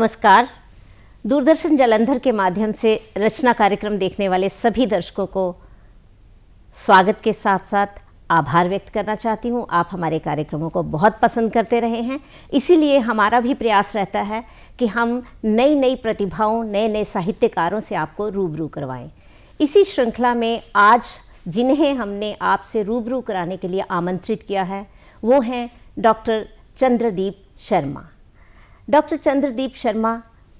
नमस्कार। दूरदर्शन जालंधर के माध्यम से रचना कार्यक्रम देखने वाले सभी दर्शकों को स्वागत के साथ साथ आभार व्यक्त करना चाहती हूँ। आप हमारे कार्यक्रमों को बहुत पसंद करते रहे हैं, इसीलिए हमारा भी प्रयास रहता है कि हम नई नई प्रतिभाओं, नए नए साहित्यकारों से आपको रूबरू करवाएं। इसी श्रृंखला में आज जिन्हें हमने आपसे रूबरू कराने के लिए आमंत्रित किया है वो हैं डॉक्टर चंद्रदीप शर्मा। डॉक्टर चंद्रदीप शर्मा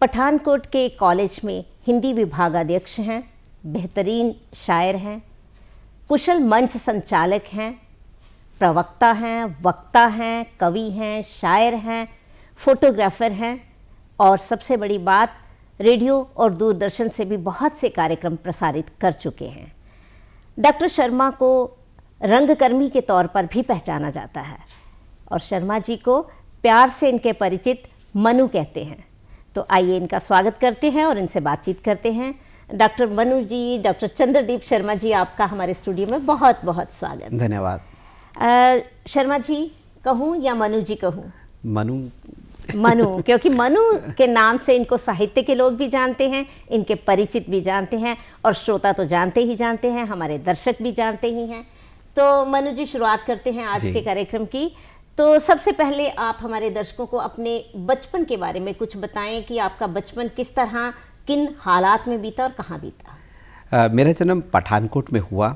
पठानकोट के कॉलेज में हिंदी विभागाध्यक्ष हैं, बेहतरीन शायर हैं, कुशल मंच संचालक हैं, प्रवक्ता हैं, वक्ता हैं, कवि हैं, शायर हैं, फोटोग्राफर हैं और सबसे बड़ी बात रेडियो और दूरदर्शन से भी बहुत से कार्यक्रम प्रसारित कर चुके हैं। डॉक्टर शर्मा को रंगकर्मी के तौर पर भी पहचाना जाता है और शर्मा जी को प्यार से इनके परिचित मनु कहते हैं। तो आइए इनका स्वागत करते हैं और इनसे बातचीत करते हैं। डॉक्टर मनु जी, डॉक्टर चंद्रदीप शर्मा जी, आपका हमारे स्टूडियो में बहुत बहुत स्वागत। धन्यवाद। शर्मा जी कहूँ या मनु जी कहूँ? मनु क्योंकि मनु के नाम से इनको साहित्य के लोग भी जानते हैं, इनके परिचित भी जानते हैं और श्रोता तो जानते ही जानते हैं, हमारे दर्शक भी जानते ही हैं। तो मनु जी, शुरुआत करते हैं आज के कार्यक्रम की। तो सबसे पहले आप हमारे दर्शकों को अपने बचपन के बारे में कुछ बताएं कि आपका बचपन किस तरह, किन हालात में बीता और कहाँ बीता? मेरा जन्म पठानकोट में हुआ।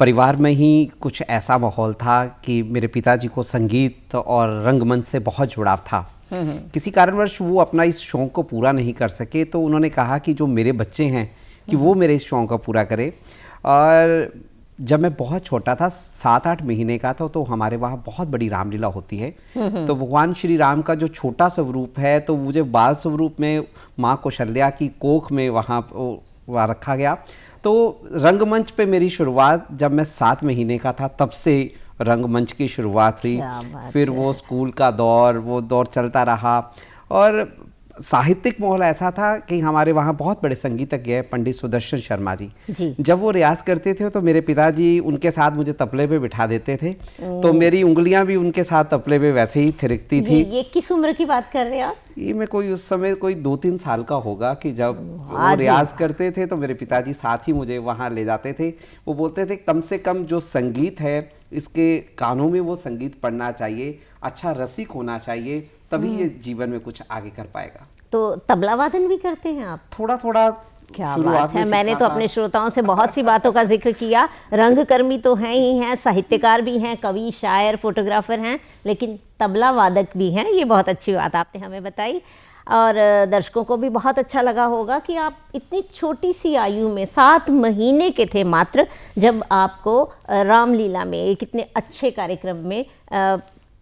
परिवार में ही कुछ ऐसा माहौल था कि मेरे पिताजी को संगीत और रंगमंच से बहुत जुड़ाव था। किसी कारणवश वो अपना इस शौक को पूरा नहीं कर सके, तो उन्होंने कहा कि जो मेरे बच्चे हैं कि वो मेरे इस शौक को पूरा करें। और जब मैं बहुत छोटा था, 7-8 महीने का था, तो हमारे वहाँ बहुत बड़ी रामलीला होती है। तो भगवान श्री राम का जो छोटा स्वरूप है, तो मुझे बाल स्वरूप में माँ कौशल्या की कोख में वहाँ रखा गया। तो रंगमंच पे मेरी शुरुआत जब मैं 7 महीने का था, तब से रंगमंच की शुरुआत हुई। फिर वो स्कूल का वो दौर चलता रहा और साहित्यिक माहौल ऐसा था कि हमारे वहाँ बहुत बड़े संगीतज्ञ हैं, पंडित सुदर्शन शर्मा जी। जब वो रियाज करते थे तो मेरे पिताजी उनके साथ मुझे तबले पे बिठा देते थे, तो मेरी उंगलियां भी उनके साथ तबले पे वैसे ही थिरकती थी। ये किस उम्र की बात कर रहे हैं आप? ये मैं उस समय 2-3 साल का होगा कि जब वो रियाज करते थे तो मेरे पिताजी साथ ही मुझे वहाँ ले जाते थे। वो बोलते थे कम से कम जो संगीत है इसके कानों में वो संगीत पढ़ना चाहिए, अच्छा रसिक होना चाहिए, तभी ये जीवन में कुछ आगे कर पाएगा। तो तबला वादन भी करते हैं आप? थोड़ा थोड़ा। क्या बात है। मैंने तो अपने श्रोताओं से बहुत सी बातों का जिक्र किया। रंगकर्मी तो हैं ही हैं, साहित्यकार भी हैं, कवि, शायर, फोटोग्राफर हैं, लेकिन तबला वादक भी हैं। ये बहुत अच्छी बात आपने हमें बताई और दर्शकों को भी बहुत अच्छा लगा होगा कि आप इतनी छोटी सी आयु में, 7 महीने के थे मात्र, जब आपको रामलीला में एक इतने अच्छे कार्यक्रम में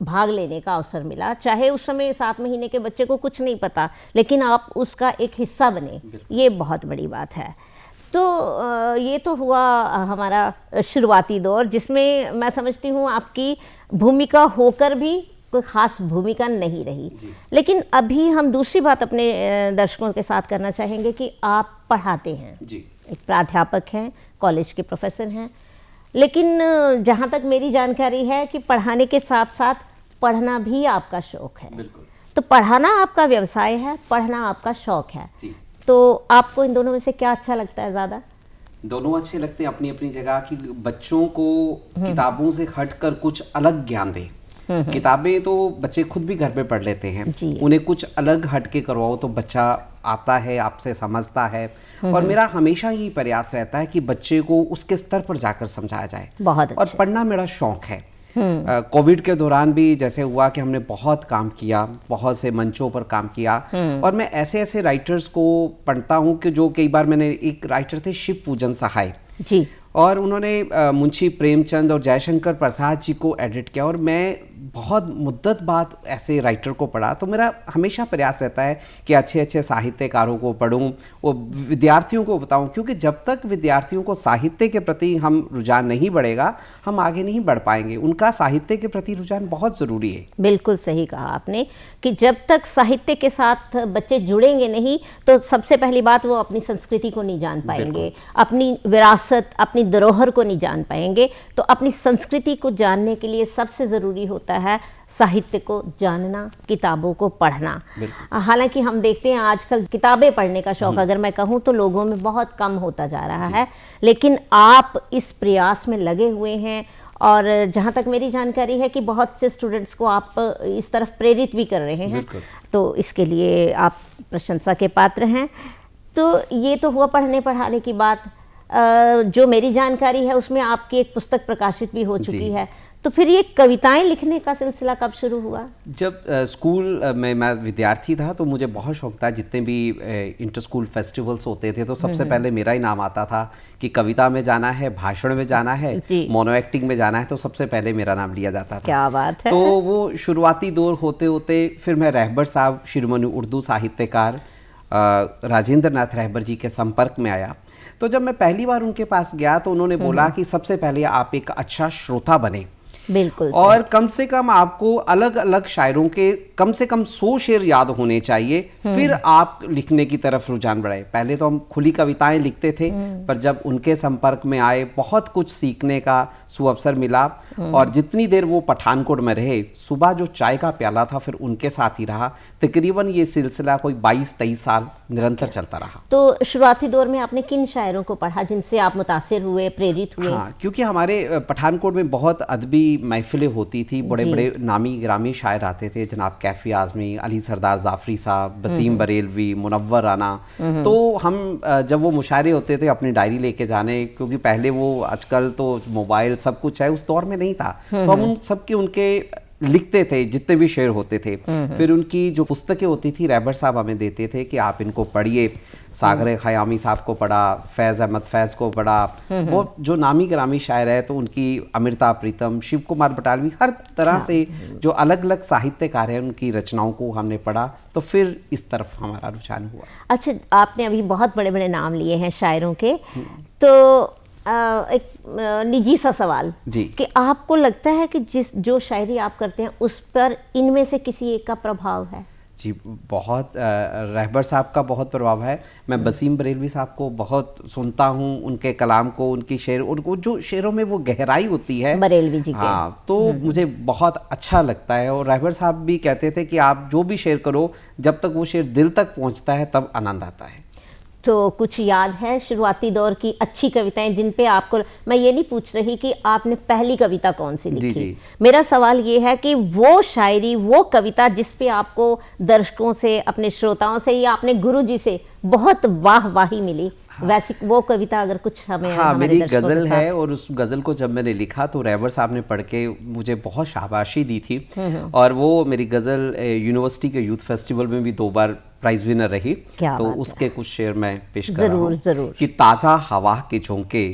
भाग लेने का अवसर मिला। चाहे उस समय 7 महीने के बच्चे को कुछ नहीं पता, लेकिन आप उसका एक हिस्सा बने, ये बहुत बड़ी बात है। तो ये तो हुआ हमारा शुरुआती दौर, जिसमें मैं समझती हूँ आपकी भूमिका होकर भी कोई ख़ास भूमिका नहीं रही। लेकिन अभी हम दूसरी बात अपने दर्शकों के साथ करना चाहेंगे कि आप पढ़ाते हैं जी। एक प्राध्यापक हैं, कॉलेज के प्रोफेसर हैं, लेकिन जहाँ तक मेरी जानकारी है कि पढ़ाने के साथ साथ पढ़ना भी आपका शौक है। तो पढ़ाना आपका व्यवसाय है, पढ़ना आपका शौक है, तो आपको इन दोनों में से क्या अच्छा लगता है ज़्यादा? दोनों अच्छे लगते हैं अपनी अपनी जगह कि बच्चों को किताबों से हटकर कुछ अलग ज्ञान दें। किताबें तो बच्चे खुद भी घर पे पढ़ लेते हैं, उन्हें कुछ अलग हटके करवाओ तो बच्चा आता है, आपसे समझता है। और मेरा हमेशा यही प्रयास रहता है कि बच्चे को उसके स्तर पर जाकर समझाया जाए। बहुत और पढ़ना मेरा शौक है। कोविड के दौरान भी जैसे हुआ कि हमने बहुत काम किया, बहुत से मंचों पर काम किया और मैं ऐसे ऐसे राइटर्स को पढ़ता हूँ कि जो कई बार, मैंने एक राइटर थे शिव पूजन सहाय जी, और उन्होंने मुंशी प्रेमचंद और जयशंकर प्रसाद जी को एडिट किया और मैं बहुत मुद्दत बाद ऐसे राइटर को पढ़ा। तो मेरा हमेशा प्रयास रहता है कि अच्छे अच्छे साहित्यकारों को पढूं, वो विद्यार्थियों को बताऊं, क्योंकि जब तक विद्यार्थियों को साहित्य के प्रति हम रुझान नहीं बढ़ेगा, हम आगे नहीं बढ़ पाएंगे। उनका साहित्य के प्रति रुझान बहुत ज़रूरी है। बिल्कुल सही कहा आपने कि जब तक साहित्य के साथ बच्चे जुड़ेंगे नहीं, तो सबसे पहली बात वो अपनी संस्कृति को नहीं जान पाएंगे, अपनी विरासत, अपनी धरोहर को नहीं जान पाएंगे। तो अपनी संस्कृति को जानने के लिए सबसे ज़रूरी होता है साहित्य को जानना, किताबों को पढ़ना। हालांकि हम देखते हैं आजकल किताबें पढ़ने का शौक़ अगर मैं कहूँ तो लोगों में बहुत कम होता जा रहा है, लेकिन आप इस प्रयास में लगे हुए हैं और जहाँ तक मेरी जानकारी है कि बहुत से स्टूडेंट्स को आप इस तरफ प्रेरित भी कर रहे हैं, तो इसके लिए आप प्रशंसा के पात्र हैं। तो ये तो हुआ पढ़ने पढ़ाने की बात। जो मेरी जानकारी है उसमें आपकी एक पुस्तक प्रकाशित भी हो चुकी है, तो फिर ये कविताएं लिखने का सिलसिला कब शुरू हुआ? जब स्कूल में मैं विद्यार्थी था तो मुझे बहुत शौक था, जितने भी इंटर स्कूल फेस्टिवल्स होते थे तो सबसे पहले मेरा ही नाम आता था कि कविता में जाना है, भाषण में जाना है, मोनो एक्टिंग में जाना है, तो सबसे पहले मेरा नाम लिया जाता था। क्या बात है। तो वो शुरुआती दौर होते होते फिर मैं रहबर साहब, शिरोमणि उर्दू साहित्यकार राजेंद्र नाथ रहबर जी के संपर्क में आया। तो जब मैं पहली बार उनके पास गया तो उन्होंने बोला कि सबसे पहले आप एक अच्छा श्रोता बने, बिल्कुल, और कम से कम आपको अलग अलग शायरों के कम से कम 100 शेर याद होने चाहिए, फिर आप लिखने की तरफ रुझान बढ़ाए। पहले तो हम खुली कविताएं लिखते थे, पर जब उनके संपर्क में आए बहुत कुछ सीखने का सुअवसर मिला। और जितनी देर वो पठानकोट में रहे, सुबह जो चाय का प्याला था फिर उनके साथ ही रहा। तकरीबन ये सिलसिला कोई 22-23 साल निरंतर चलता रहा। तो शुरुआती दौर में आपने किन शायरों को पढ़ा जिनसे आप मुतासिर हुए, प्रेरित हुए? हाँ, क्योंकि हमारे पठानकोट में बहुत अदबी महफिलें होती थी, बड़े बड़े नामी ग्रामी शायर आते थे, जनाब कैफी आजमी, अली सरदार जाफरी साहब, वसीम बरेलवी, मुनव्वर राना। तो हम जब वो मुशायरे होते थे अपनी डायरी लेके जाने, क्योंकि पहले वो आजकल तो मोबाइल सब कुछ है, उस दौर में नहीं था, तो हम उन सबके उनके लिखते थे जितने भी शेर होते थे। फिर उनकी जो पुस्तकें होती थी रहबर साहब हमें देते थे कि आप इनको पढ़िए। सागर खयामी साहब को पढ़ा, फैज़ अहमद फैज़ को पढ़ा, वो जो नामी ग्रामी शायर है, तो उनकी अमृता प्रीतम, शिव कुमार बटालवी, हर तरह से जो अलग अलग साहित्यकार हैं उनकी रचनाओं को हमने पढ़ा। तो फिर इस तरफ हमारा रुझान हुआ। अच्छा, आपने अभी बहुत बड़े बड़े नाम लिए हैं शायरों के, तो एक निजी सा सवाल जी, कि आपको लगता है कि जो शायरी आप करते हैं उस पर इनमें से किसी एक का प्रभाव है? जी, बहुत रहबर साहब का बहुत प्रभाव है। मैं वसीम बरेलवी साहब को बहुत सुनता हूँ, उनके कलाम को, उनकी शेर, उनको जो शेरों में वो गहराई होती है बरेलवी जी के, हाँ, तो मुझे बहुत अच्छा लगता है। और रहबर साहब भी कहते थे कि आप जो भी शेर करो, जब तक वो शेर दिल तक पहुँचता है तब आनंद आता है। तो कुछ याद है शुरुआती दौर की अच्छी कविताएं जिन पे आपको, मैं ये नहीं पूछ रही कि आपने पहली कविता कौन सी लिखी, जी। मेरा सवाल ये है कि वो शायरी, वो कविता जिस पे आपको दर्शकों से, अपने श्रोताओं से या अपने गुरुजी से बहुत वाहवाही मिली, वैसी वो कविता अगर कुछ हमें। हाँ, मेरी गज़ल है, और उस गज़ल को जब मैंने लिखा तो रहबर साहब ने पढ़ के मुझे बहुत शाबाशी दी थी। और वो मेरी गज़ल यूनिवर्सिटी के यूथ फेस्टिवल में भी 2 बार प्राइज विनर रही। तो उसके कुछ शेर मैं पेश कर रहा हूँ कि ताज़ा हवा के झोंके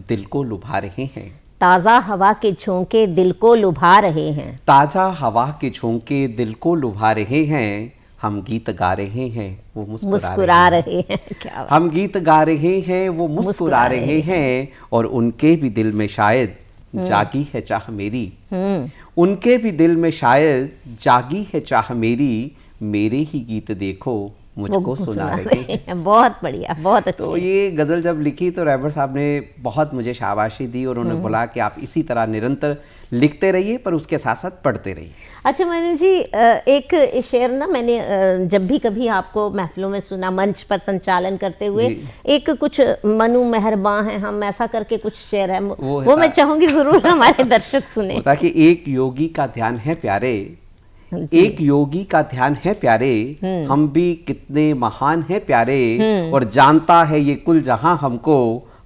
दिल को लुभा रहे हैं। ताज़ा हवा के झोंके दिल को लुभा रहे हैं। ताज़ा हवा के झोंके दिल को लुभा रहे हैं। हम गीत गा रहे हैं, वो मुस्कुरा रहे हैं। क्या हम गीत गा रहे हैं, वो मुस्कुरा रहे हैं। और उनके भी दिल में शायद जागी है चाह मेरी। उनके भी दिल में शायद जागी है चाह मेरी। मेरे ही गीत देखो मुझको सुना रहे हैं। बहुत बढ़िया, बहुत अच्छा। तो ये गज़ल जब लिखी तो रहबर साहब ने बहुत मुझे शाबाशी दी, और उन्होंने बोला कि आप इसी तरह निरंतर लिखते रहिए, पर उसके साथ साथ पढ़ते रहिए। अच्छा मनन जी, एक शेर ना मैंने जब भी कभी आपको महफिलों में सुना, मंच पर संचालन करते हुए, एक कुछ मनु मेहरबान है हम, ऐसा करके कुछ शेर है, वो मैं चाहूंगी जरूर हमारे दर्शक सुने। ताकि एक योगी का ध्यान है प्यारे, एक योगी का ध्यान है प्यारे, हम भी कितने महान हैं प्यारे। और जानता है ये कुल जहां हमको,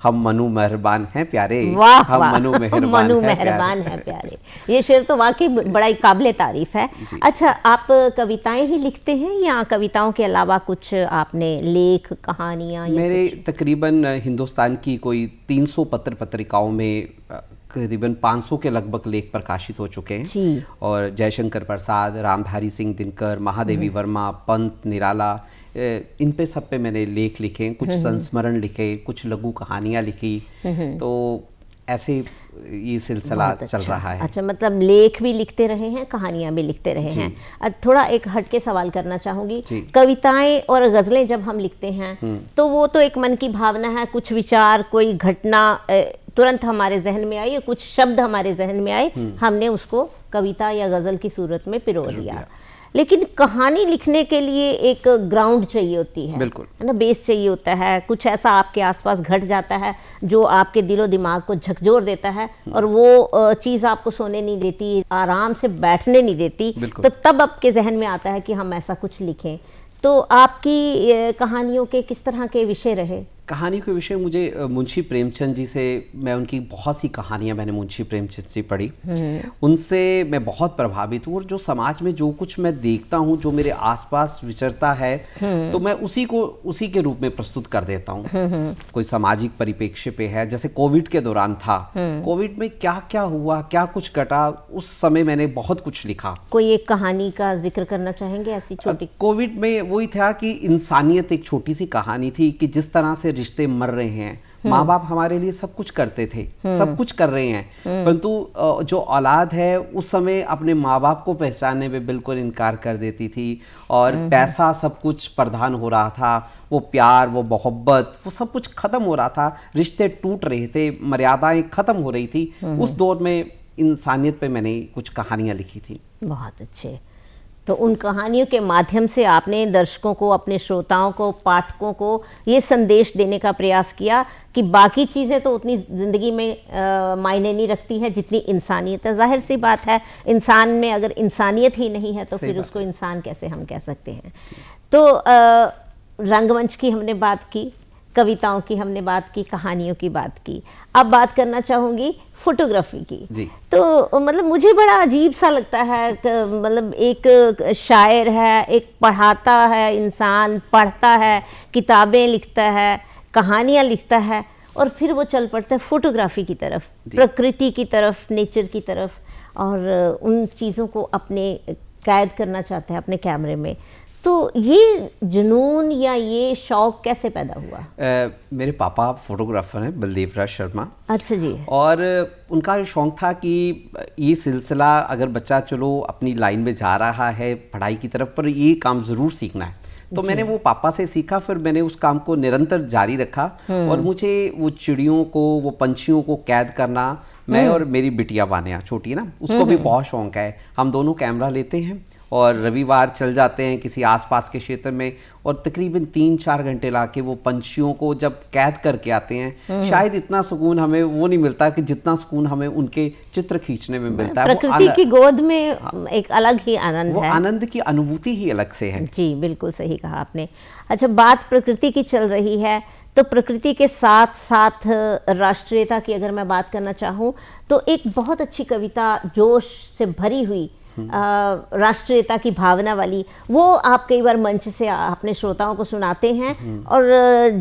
हम मनु मेहरबान हैं प्यारे। हम मनु मेहरबान हैं प्यारे। ये शेर तो वाकई बड़ा ही काबिले तारीफ है। अच्छा, आप कविताएं ही लिखते हैं या कविताओं के अलावा कुछ आपने लेख, कहानियां? मेरे तकरीबन हिंदुस्तान की कोई 300 पत्र पत्रिकाओं में करीबन 500 के लगभग लेख प्रकाशित हो चुके हैं। और जयशंकर प्रसाद, रामधारी सिंह दिनकर, महादेवी वर्मा, पंत निराला, इन पे सब पे मैंने लेख लिखे, कुछ संस्मरण लिखे, कुछ लघु कहानियां लिखी। तो ऐसे ये सिलसिला चल रहा है। अच्छा, मतलब लेख भी लिखते रहे हैं, कहानियां भी लिखते रहे हैं। अब थोड़ा एक हटके सवाल करना चाहूंगी, कविताएं और गजलें जब हम लिखते हैं तो वो तो एक मन की भावना है, कुछ विचार, कोई घटना तुरंत हमारे जहन में आई, कुछ शब्द हमारे जहन में आए, हमने उसको कविता या गजल की सूरत में पिरो दिया। लेकिन कहानी लिखने के लिए एक ग्राउंड चाहिए होती है, बिल्कुल, है ना, बेस चाहिए होता है। कुछ ऐसा आपके आसपास घट जाता है जो आपके दिलो दिमाग को झकझोर देता है और वो चीज़ आपको सोने नहीं देती, आराम से बैठने नहीं देती, तो तब आपके जहन में आता है कि हम ऐसा कुछ लिखें। तो आपकी कहानियों के किस तरह के विषय रहे? कहानी के विषय मुझे मुंशी प्रेमचंद जी से, मैं उनकी बहुत सी कहानियां मैंने मुंशी प्रेमचंद से पढ़ी, उनसे मैं बहुत प्रभावित हूँ। और जो समाज में जो कुछ मैं देखता हूँ, जो मेरे आसपास विचरता है, तो मैं उसी के रूप में प्रस्तुत कर देता हूँ। कोई सामाजिक परिप्रेक्ष्य पे है, जैसे कोविड के दौरान था, कोविड में क्या क्या हुआ, क्या कुछ घटा, उस समय मैंने बहुत कुछ लिखा। कोई एक कहानी का जिक्र करना चाहेंगे ऐसी छोटी? कोविड में वही था कि इंसानियत, एक छोटी सी कहानी थी कि जिस तरह से रिश्ते मर रहे हैं, माँ बाप हमारे लिए सब कुछ करते थे, सब कुछ कर रहे हैं, परंतु जो औलाद है उस समय अपने माँ बाप को पहचानने में बिल्कुल इनकार कर देती थी, और पैसा सब कुछ प्रधान हो रहा था, वो प्यार, वो मोहब्बत, वो सब कुछ खत्म हो रहा था, रिश्ते टूट रहे थे, मर्यादाएं खत्म हो रही थी। उस दौर में इंसानियत पे मैंने कुछ कहानियां लिखी थी। बहुत अच्छे। तो उन कहानियों के माध्यम से आपने दर्शकों को, अपने श्रोताओं को, पाठकों को ये संदेश देने का प्रयास किया कि बाकी चीज़ें तो उतनी ज़िंदगी में मायने नहीं रखती है जितनी इंसानियत है। जाहिर सी बात है, इंसान में अगर इंसानियत ही नहीं है तो फिर उसको इंसान कैसे हम कह सकते हैं। तो रंगमंच की हमने बात की, कविताओं की हमने बात की, कहानियों की बात की। अब बात करना चाहूँगी फोटोग्राफी की। तो मतलब मुझे बड़ा अजीब सा लगता है, मतलब एक शायर है, एक पढ़ाता है, इंसान पढ़ता है, किताबें लिखता है, कहानियाँ लिखता है, और फिर वो चल पड़ता है फोटोग्राफी की तरफ, प्रकृति की तरफ, नेचर की तरफ, और उन चीज़ों को अपने कैद करना चाहता है अपने कैमरे में। तो ये जुनून या ये शौक कैसे पैदा हुआ? मेरे पापा फोटोग्राफर हैं, बलदेव राज शर्मा। अच्छा जी। और उनका शौक था कि ये सिलसिला, अगर बच्चा चलो अपनी लाइन में जा रहा है पढ़ाई की तरफ, पर ये काम ज़रूर सीखना है। तो मैंने वो पापा से सीखा, फिर मैंने उस काम को निरंतर जारी रखा। और मुझे वो चिड़ियों को, वो पंछियों को कैद करना, मैं और मेरी बिटिया वानिया, छोटी है ना, उसको भी बहुत शौक है। हम दोनों कैमरा लेते हैं और रविवार चल जाते हैं किसी आसपास के क्षेत्र में, और तकरीबन 3-4 घंटे लाके वो पंछियों को जब कैद करके आते हैं, शायद इतना सुकून हमें वो नहीं मिलता कि जितना सुकून हमें उनके चित्र खींचने में मिलता है। प्रकृति की गोद में एक अलग ही आनंद है, वो आनंद की अनुभूति ही अलग से है। जी बिल्कुल सही कहा आपने। अच्छा, बात प्रकृति की चल रही है, तो प्रकृति के साथ साथ राष्ट्रीयता की अगर मैं बात करना चाहूँ तो एक बहुत अच्छी कविता, जोश से भरी हुई, राष्ट्रीयता की भावना वाली, वो आप कई बार मंच से अपने श्रोताओं को सुनाते हैं। और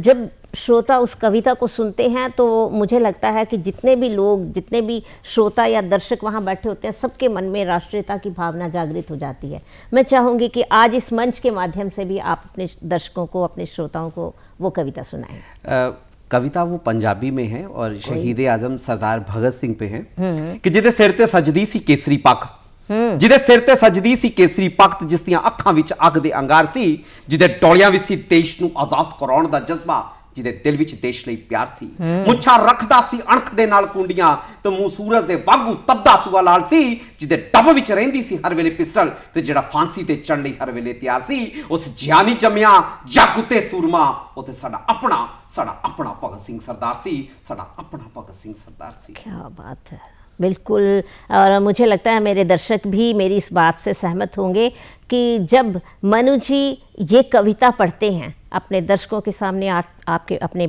जब श्रोता उस कविता को सुनते हैं तो मुझे लगता है कि जितने भी लोग, जितने भी श्रोता या दर्शक वहाँ बैठे होते हैं, सबके मन में राष्ट्रीयता की भावना जागृत हो जाती है। मैं चाहूँगी कि आज इस मंच के माध्यम से भी आप अपने दर्शकों को, अपने श्रोताओं को वो कविता सुनाएं। कविता वो पंजाबी में है और शहीद आजम सरदार भगत सिंह पे है कि जिदे सिर ते सजदी सी केसरी पग, जिदे सिर ते सजदी सी केसरी पगत, जिस दियां अखां विच अग दे अंगार सी, जिदे डोलियां विच सी देश नूं आजाद कराउण दा जज्बा, जिदे दिल विच देश लई प्यार सी, मुच्छां रखदा सी अणख दे नाल कुंडियां, ते मूंह सूरज दे वागू तबदा सूआ लाल सी, जिदे डब विच रहिंदी सी हर वेले पिस्टल, ते जेड़ा फांसी ते चढ़ लई हर वेले तैयार सी, उस जियानी जम्मिया जग उत्ते सूरमा, ओ ते साडा अपना भगत सिंह सरदार सी, साडा अपना भगत सिंह सरदार सी। क्या बात है, बिल्कुल। और मुझे लगता है मेरे दर्शक भी मेरी इस बात से सहमत होंगे कि जब मनु जी ये कविता पढ़ते हैं अपने दर्शकों के सामने, आपके अपने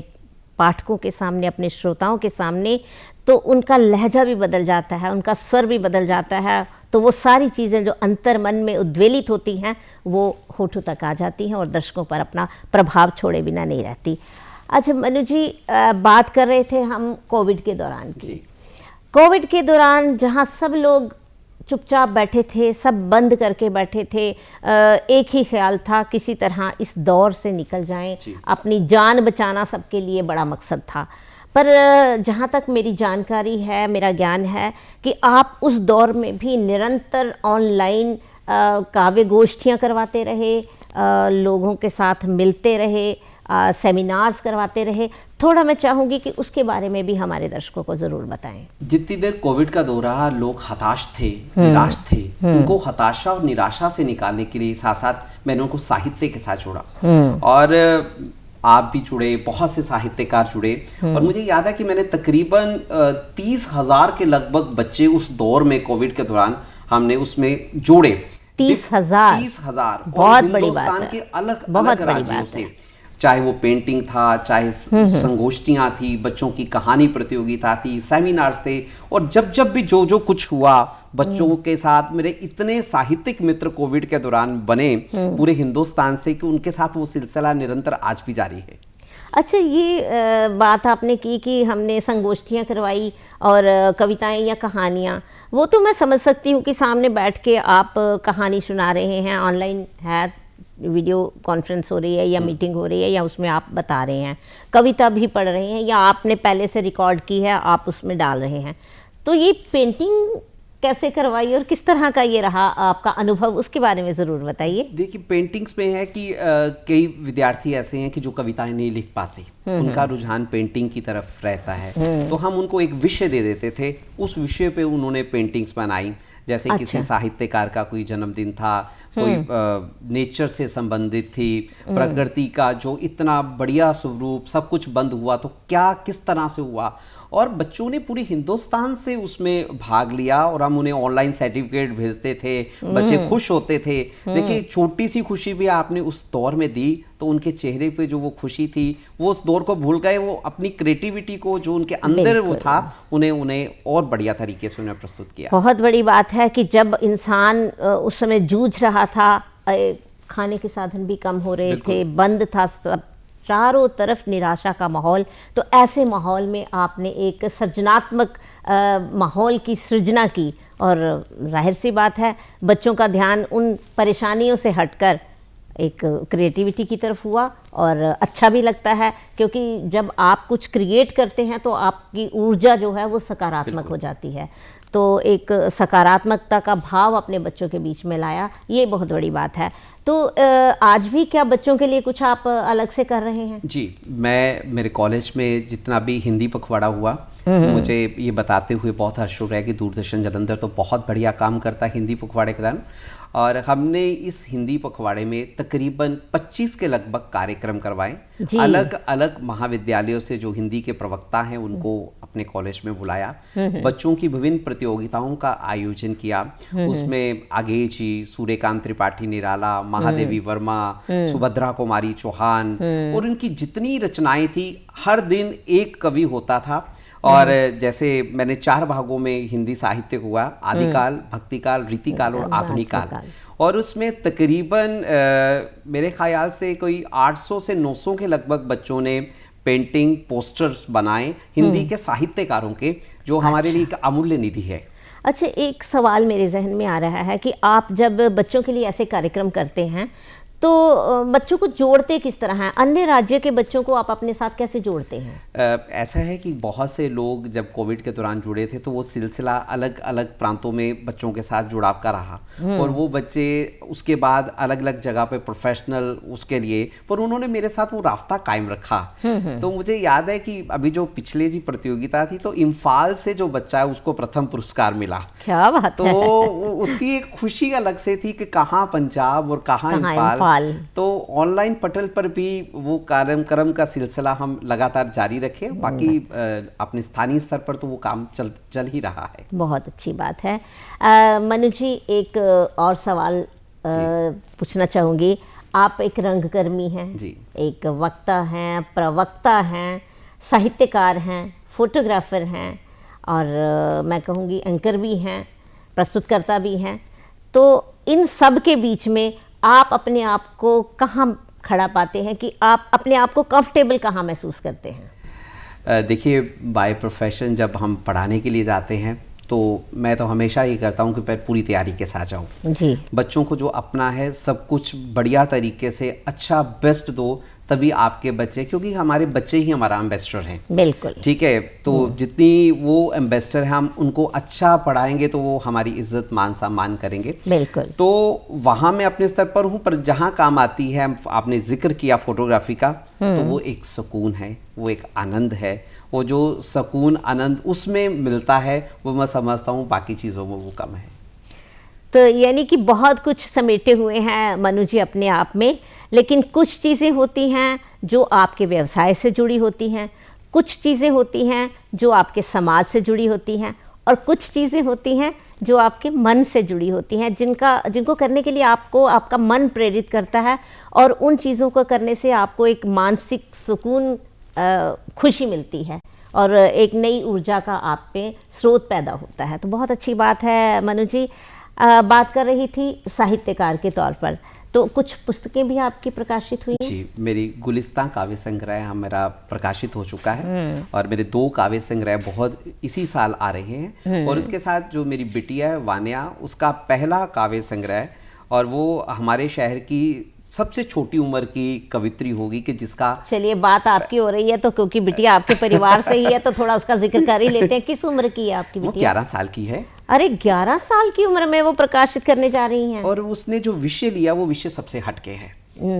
पाठकों के सामने, अपने श्रोताओं के सामने, तो उनका लहजा भी बदल जाता है, उनका स्वर भी बदल जाता है। तो वो सारी चीज़ें जो अंतर मन में उद्वेलित होती हैं वो होठों तक आ जाती हैं और दर्शकों पर अपना प्रभाव छोड़े बिना नहीं रहती। अच्छा मनु जी, बात कर रहे थे हम कोविड के दौरान की। कोविड के दौरान जहाँ सब लोग चुपचाप बैठे थे, सब बंद करके बैठे थे, एक ही ख्याल था किसी तरह इस दौर से निकल जाएं, अपनी जान बचाना सबके लिए बड़ा मकसद था। पर जहाँ तक मेरी जानकारी है, मेरा ज्ञान है कि आप उस दौर में भी निरंतर ऑनलाइन काव्य गोष्ठियाँ करवाते रहे, लोगों के साथ मिलते रहे, सेमिनार्स करवाते रहे। थोड़ा मैं चाहूँगी कि उसके बारे में भी हमारे दर्शकों को ज़रूर बताएं। जितनी देर कोविड का दौर रहा, लोग हताश थे, निराश थे। उनको हताशा और निराशा से निकालने के लिए साथ साथ मैंने उनको साहित्य के साथ जोड़ा, और आप भी जुड़े, बहुत से साहित्यकार जुड़े। और मुझे याद है कि मैंने तकरीबन 30,000 के लगभग बच्चे उस दौर में, कोविड के दौरान हमने उसमें जोड़े। 30,000 बहुत बड़ी बात है। हिंदुस्तान के अलग अलग राज्यों से, चाहे वो पेंटिंग था, चाहे संगोष्ठियाँ थी, बच्चों की कहानी प्रतियोगिता थी, सेमिनार्स थे, और जब भी जो कुछ हुआ बच्चों के साथ, मेरे इतने साहित्यिक मित्र कोविड के दौरान बने पूरे हिंदुस्तान से कि उनके साथ वो सिलसिला निरंतर आज भी जारी है। अच्छा, ये बात आपने की कि हमने संगोष्ठियाँ करवाई और कविताएं या कहानियाँ, वो तो मैं समझ सकती हूँ कि सामने बैठ के आप कहानी सुना रहे हैं, ऑनलाइन है, वीडियो कॉन्फ्रेंस हो रही है या मीटिंग हो रही है या उसमें आप बता रहे हैं, कविता भी पढ़ रहे हैं या आपने पहले से रिकॉर्ड की है आप उसमें डाल रहे हैं। तो ये पेंटिंग कैसे करवाई और किस तरह का ये रहा आपका अनुभव, उसके बारे में ज़रूर बताइए। देखिए, पेंटिंग्स में है कि कई विद्यार्थी ऐसे हैं कि जो कविताएं नहीं लिख पाते, उनका रुझान पेंटिंग की तरफ रहता है, तो हम उनको एक विषय दे देते थे, उस विषय पे उन्होंने पेंटिंग्स बनाई। जैसे अच्छा। किसी साहित्यकार का कोई जन्मदिन था, कोई नेचर से संबंधित थी, प्रकृति का जो इतना बढ़िया स्वरूप, सब कुछ बंद हुआ तो क्या किस तरह से हुआ, और बच्चों ने पूरे हिंदुस्तान से उसमें भाग लिया और हम उन्हें ऑनलाइन सर्टिफिकेट भेजते थे, बच्चे खुश होते थे। देखिए, छोटी सी खुशी भी आपने उस दौर में दी तो उनके चेहरे पे जो वो खुशी थी, वो उस दौर को भूल गए, वो अपनी क्रिएटिविटी को जो उनके अंदर वो था उन्हें और बढ़िया तरीके से उन्हें प्रस्तुत किया। बहुत बड़ी बात है कि जब इंसान उस समय जूझ रहा था, खाने के साधन भी कम हो रहे थे, बंद था सब, चारों तरफ निराशा का माहौल, तो ऐसे माहौल में आपने एक सृजनात्मक माहौल की सृजना की, और जाहिर सी बात है बच्चों का ध्यान उन परेशानियों से हटकर एक क्रिएटिविटी की तरफ हुआ, और अच्छा भी लगता है क्योंकि जब आप कुछ क्रिएट करते हैं तो आपकी ऊर्जा जो है वो सकारात्मक हो जाती है। तो एक सकारात्मकता का भाव अपने बच्चों के बीच में लाया, ये बहुत बड़ी बात है। तो आज भी क्या बच्चों के लिए कुछ आप अलग से कर रहे हैं? जी, मैं मेरे कॉलेज में जितना भी हिंदी पखवाड़ा हुआ, मुझे ये बताते हुए बहुत हर्ष हो रहा है कि दूरदर्शन जालंधर तो बहुत बढ़िया काम करता है हिंदी पखवाड़े के दौरान, और हमने इस हिंदी पखवाड़े में तकरीबन 25 के लगभग कार्यक्रम करवाए। अलग अलग महाविद्यालयों से जो हिंदी के प्रवक्ता हैं उनको अपने कॉलेज में बुलाया, बच्चों की विभिन्न प्रतियोगिताओं का आयोजन किया। उसमें आगे जी, सूर्यकांत त्रिपाठी निराला, महादेवी वर्मा, सुभद्रा कुमारी चौहान, और उनकी जितनी रचनाएं थी, हर दिन एक कवि होता था। और जैसे मैंने 4 भागों में हिंदी साहित्य हुआ, आदिकाल, भक्तिकाल, रीतिकाल और आधुनिक काल, और उसमें तकरीबन मेरे ख्याल से कोई 800 से 900 के लगभग बच्चों ने पेंटिंग, पोस्टर्स बनाए हिंदी के साहित्यकारों के, जो हमारे लिए एक अमूल्य निधि है। अच्छा, एक सवाल मेरे जहन में आ रहा है कि आप जब बच्चों के लिए ऐसे कार्यक्रम करते हैं तो बच्चों को जोड़ते किस तरह हैं? अन्य राज्यों के बच्चों को आप अपने साथ कैसे जोड़ते हैं? ऐसा है कि बहुत से लोग जब कोविड के दौरान जुड़े थे तो वो सिलसिला अलग अलग प्रांतों में बच्चों के साथ जुड़ाव का रहा, और वो बच्चे उसके बाद अलग अलग जगह पे प्रोफेशनल उसके लिए, पर उन्होंने मेरे साथ वो रास्ता कायम रखा। तो मुझे याद है कि अभी जो पिछले जी प्रतियोगिता थी तो इम्फाल से जो बच्चा है उसको प्रथम पुरस्कार मिला। क्या बात है। तो उसकी एक खुशी अलग से थी कि कहाँ पंजाब और कहाँ इम्फाल। तो ऑनलाइन पटल पर भी वो कार्यक्रम का सिलसिला हम लगातार जारी रखें, बाकी अपने स्थानीय स्तर पर तो वो काम चल ही रहा है। बहुत अच्छी बात है। मनु जी, एक और सवाल पूछना चाहूँगी। आप एक रंगकर्मी हैं जी, एक वक्ता हैं, प्रवक्ता हैं, साहित्यकार हैं, फोटोग्राफर हैं, और मैं कहूँगी एंकर भी हैं, प्रस्तुतकर्ता भी हैं। तो इन सब के बीच में आप अपने आप को कहाँ खड़ा पाते हैं कि आप अपने आप को कंफर्टेबल कहाँ महसूस करते हैं? देखिए, बाय प्रोफेशन जब हम पढ़ाने के लिए जाते हैं तो मैं तो हमेशा ये करता हूँ कि पूरी तैयारी के साथ जाऊँ जी। बच्चों को जो अपना है सब कुछ बढ़िया तरीके से अच्छा बेस्ट दो, तभी आपके बच्चे, क्योंकि हमारे बच्चे ही हमारा एम्बेसडर हैं। बिल्कुल ठीक है, तो जितनी वो एम्बेसडर हैं, हम उनको अच्छा पढ़ाएंगे तो वो हमारी इज्जत मान सम्मान करेंगे। बिल्कुल। तो वहाँ मैं अपने स्तर पर हूँ, पर जहाँ काम आती है, आपने जिक्र किया फोटोग्राफी का, तो वो एक सुकून है, वो एक आनंद है। वो जो सुकून आनंद उसमें मिलता है, वो मैं समझता हूँ बाकी चीज़ों में वो कम है। तो यानी कि बहुत कुछ समेटे हुए हैं मनु जी अपने आप में, लेकिन कुछ चीज़ें होती हैं जो आपके व्यवसाय से जुड़ी होती हैं, कुछ चीज़ें होती हैं जो आपके समाज से जुड़ी होती हैं, और कुछ चीज़ें होती हैं जो आपके मन से जुड़ी होती हैं, जिनको करने के लिए आपको आपका मन प्रेरित करता है, और उन चीज़ों को करने से आपको एक मानसिक सुकून, खुशी मिलती है, और एक नई ऊर्जा का आप पे स्रोत पैदा होता है। तो बहुत अच्छी बात है मनु जी। बात कर रही थी साहित्यकार के तौर पर, तो कुछ पुस्तकें भी आपकी प्रकाशित हुई हैं? जी, मेरी गुलिस्तां काव्य संग्रह मेरा प्रकाशित हो चुका है, और मेरे 2 काव्य संग्रह बहुत इसी साल आ रहे हैं। और इसके साथ जो मेरी बिटिया है वान्या, उसका पहला काव्य संग्रह, और वो हमारे शहर की सबसे छोटी उम्र की कवित्री होगी कि जिसका, चलिए बात आपकी हो रही है तो, क्योंकि बिटिया आपके परिवार से ही है, तो थोड़ा उसका जिक्र कर ही लेते हैं। किस उम्र की है आपकी वो बिटिया? 11 साल की है। अरे 11 साल की उम्र में वो प्रकाशित करने जा रही हैं? और उसने जो विषय लिया वो विषय सबसे हटके है।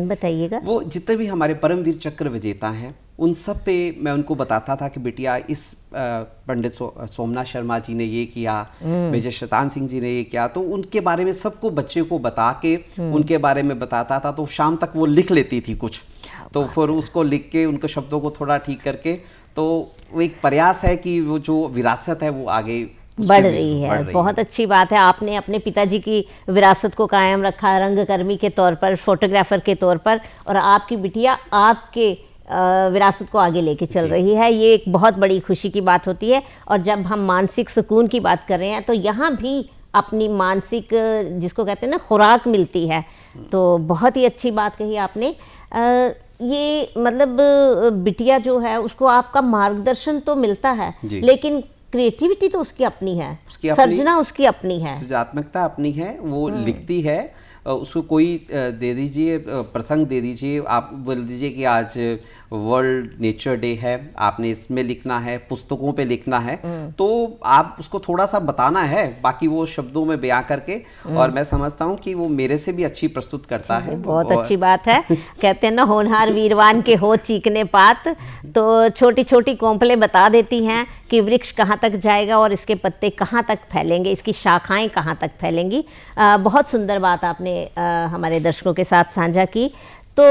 बताइएगा। वो जितने भी हमारे परमवीर चक्र विजेता हैं, उन सब पे मैं उनको बताता था कि बिटिया इस पंडित सोमनाथ शर्मा जी ने ये किया, मेजर शतान सिंह जी ने ये किया, तो उनके बारे में सबको बच्चे को बता के उनके बारे में बताता था। तो शाम तक वो लिख लेती थी कुछ, तो फिर उसको लिख के उनके शब्दों को थोड़ा ठीक करके, तो वो एक प्रयास है कि वो जो विरासत है वो आगे बढ़ रही है। बहुत अच्छी बात है, आपने अपने पिताजी की विरासत को कायम रखा रंगकर्मी के तौर पर, फोटोग्राफर के तौर पर, और आपकी बिटिया आपके विरासत को आगे लेके चल रही है। ये एक बहुत बड़ी खुशी की बात होती है। और जब हम मानसिक सुकून की बात कर रहे हैं, तो यहाँ भी अपनी मानसिक, जिसको कहते हैं ना, खुराक मिलती है। तो बहुत ही अच्छी बात कही आपने। ये मतलब बिटिया जो है उसको आपका मार्गदर्शन तो मिलता है, लेकिन क्रिएटिविटी तो उसकी अपनी है, सर्जना उसकी अपनी है, सृजनात्मकता अपनी है। वो लिखती है, उसको कोई दे दीजिए प्रसंग, दे दीजिए, आप बोल दीजिए कि आज वर्ल्ड नेचर डे है, आपने इसमें लिखना है, पुस्तकों पे लिखना है, तो आप उसको थोड़ा सा बताना है, बाकी वो शब्दों में बयां करके, और मैं समझता हूँ कि वो मेरे से भी अच्छी प्रस्तुत करता है। बहुत अच्छी बात है। कहते हैं ना, होनहार वीरवान के हो चीकने पात, तो छोटी छोटी कोंपलें बता देती हैं कि वृक्ष कहाँ तक जाएगा और इसके पत्ते कहाँ तक फैलेंगे, इसकी शाखाएं कहाँ तक फैलेंगी। बहुत सुंदर बात आपने हमारे दर्शकों के साथ साझा की। तो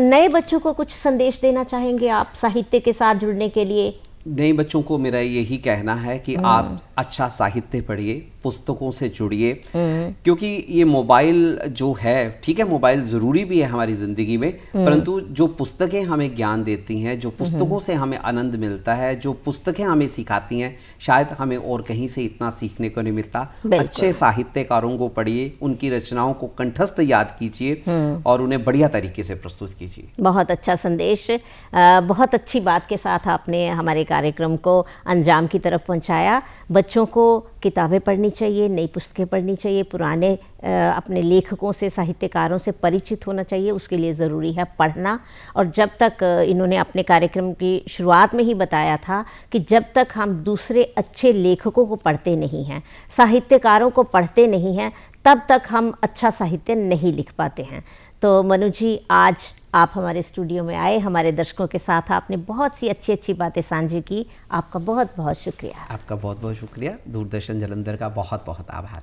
नए बच्चों को कुछ संदेश देना चाहेंगे आप साहित्य के साथ जुड़ने के लिए? नए बच्चों को मेरा यही कहना है कि आप अच्छा साहित्य पढ़िए, पुस्तकों से जुड़िए, क्योंकि ये मोबाइल जो है, ठीक है, मोबाइल ज़रूरी भी है हमारी ज़िंदगी में, परंतु जो पुस्तकें हमें ज्ञान देती हैं, जो पुस्तकों से हमें आनंद मिलता है, जो पुस्तकें हमें सिखाती हैं, शायद हमें और कहीं से इतना सीखने को नहीं मिलता। अच्छे साहित्यकारों को पढ़िए, उनकी रचनाओं को कंठस्थ याद कीजिए और उन्हें बढ़िया तरीके से प्रस्तुत कीजिए। बहुत अच्छा संदेश, बहुत अच्छी बात के साथ आपने हमारे कार्यक्रम को अंजाम की तरफ पहुंचाया। बच्चों को किताबें पढ़नी चाहिए, नई पुस्तकें पढ़नी चाहिए, पुराने अपने लेखकों से, साहित्यकारों से परिचित होना चाहिए। उसके लिए ज़रूरी है पढ़ना। और जब तक इन्होंने अपने कार्यक्रम की शुरुआत में ही बताया था कि जब तक हम दूसरे अच्छे लेखकों को पढ़ते नहीं हैं, साहित्यकारों को पढ़ते नहीं हैं, तब तक हम अच्छा साहित्य नहीं लिख पाते हैं। तो मनु जी, आज आप हमारे स्टूडियो में आए, हमारे दर्शकों के साथ आपने बहुत सी अच्छी अच्छी बातें साझी की। आपका बहुत बहुत शुक्रिया। आपका बहुत बहुत शुक्रिया। दूरदर्शन जालंधर का बहुत बहुत आभार।